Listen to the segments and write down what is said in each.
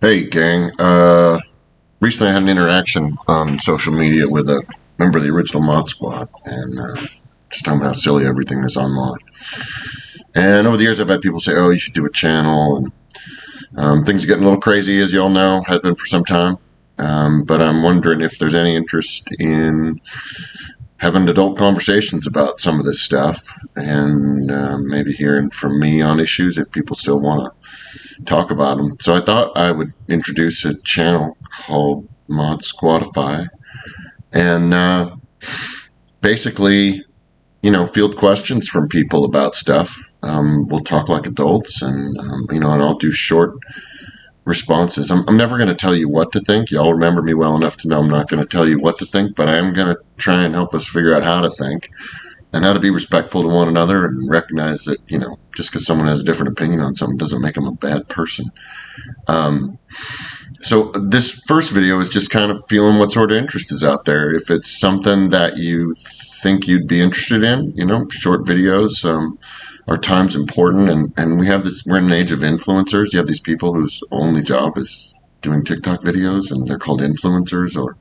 Hey, gang. Recently I had an interaction on social media with a member of the original Mod Squad, and just telling me how silly everything is online. And over the years I've had people say, oh, you should do a channel, and things are getting a little crazy, as you all know, have been for some time. But I'm wondering if there's any interest in having adult conversations about some of this stuff, and maybe hearing from me on issues if people still want to talk about them. So I thought I would introduce a channel called ModSquadify, and basically, field questions from people about stuff. We'll talk like adults, and I'll do short responses. I'm never going to tell you what to think. Y'all remember me well enough to know I'm not going to tell you what to think, but I am going to try and help us figure out how to think and how to be respectful to one another and recognize that, just because someone has a different opinion on something doesn't make them a bad person. So this first video is just kind of feeling what sort of interest is out there. If it's something that you think you'd be interested in, short videos, are times important, and we're in an age of influencers. You have these people whose only job is doing TikTok videos, and they're called influencers, or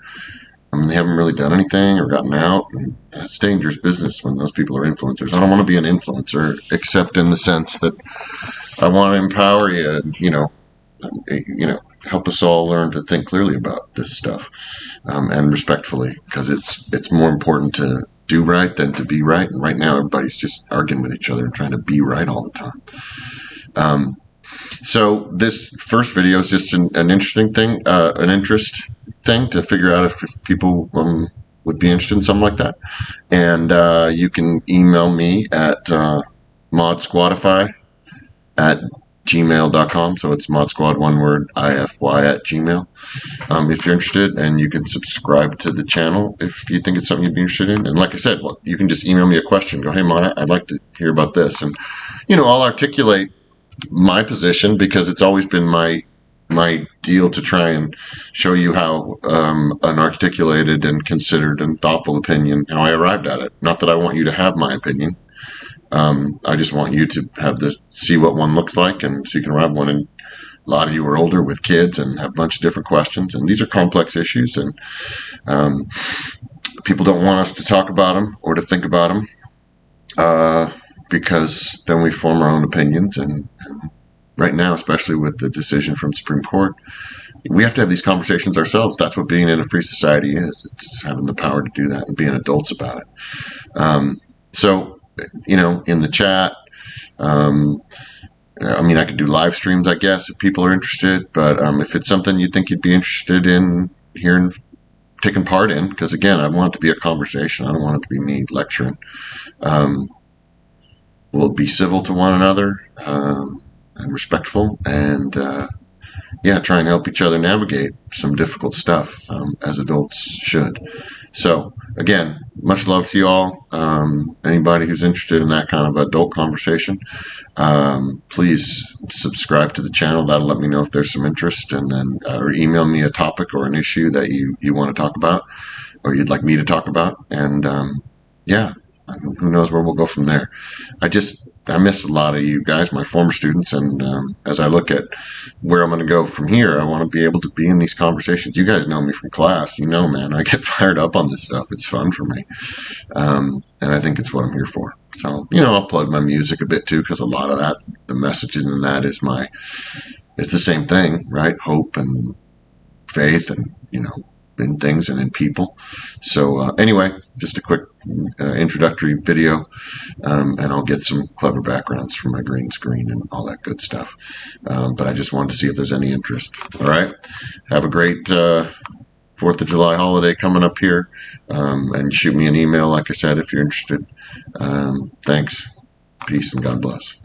they haven't really done anything or gotten out, and it's dangerous business when those people are influencers. I don't want to be an influencer, except in the sense that I want to empower you, help us all learn to think clearly about this stuff, and respectfully, because it's more important to do right than to be right. And right now, everybody's just arguing with each other and trying to be right all the time. So this first video is just an interesting thing, an interest thing to figure out if people would be interested in something like that. And you can email me at ModSquadify at gmail.com. So it's ModSquad, one word, IFY at Gmail. If you're interested, and you can subscribe to the channel if you think it's something you'd be interested in. And like I said, you can just email me a question. Go, hey, Mod, I'd like to hear about this. And, I'll articulate my position, because it's always been my deal to try and show you how an articulated and considered and thoughtful opinion, how I arrived at it. Not that I want you to have my opinion. I just want you to see what one looks like, and so you can arrive one. And a lot of you are older with kids and have a bunch of different questions, and these are complex issues, and people don't want us to talk about them or to think about them, because then we form our own opinions. And right now, especially with the decision from Supreme Court, we have to have these conversations ourselves. That's what being in a free society is. It's having the power to do that and being adults about it. So, in the chat, I could do live streams, I guess, if people are interested. But if it's something you think you'd be interested in hearing, taking part in, because again, I want it to be a conversation. I don't want it to be me lecturing. We'll be civil to one another, and respectful, and try and help each other navigate some difficult stuff, as adults should. So again, much love to you all. Anybody who's interested in that kind of adult conversation, please subscribe to the channel. That'll let me know if there's some interest, and then or email me a topic or an issue that you want to talk about, or you'd like me to talk about, and who knows where we'll go from there. I miss a lot of you guys, my former students, and as I look at where I'm going to go from here, I want to be able to be in these conversations. You guys know me from class. Man, I get fired up on this stuff. It's fun for me, and I think it's what I'm here for. So, I'll plug my music a bit too, because a lot of that, the messaging in that is it's the same thing, right? Hope and faith, and in things and in people. So anyway, just a quick introductory video, and I'll get some clever backgrounds for my green screen and all that good stuff. But I just wanted to see if there's any interest. All right. Have a great 4th of July holiday coming up here, and shoot me an email, like I said, if you're interested. Thanks. Peace and God bless.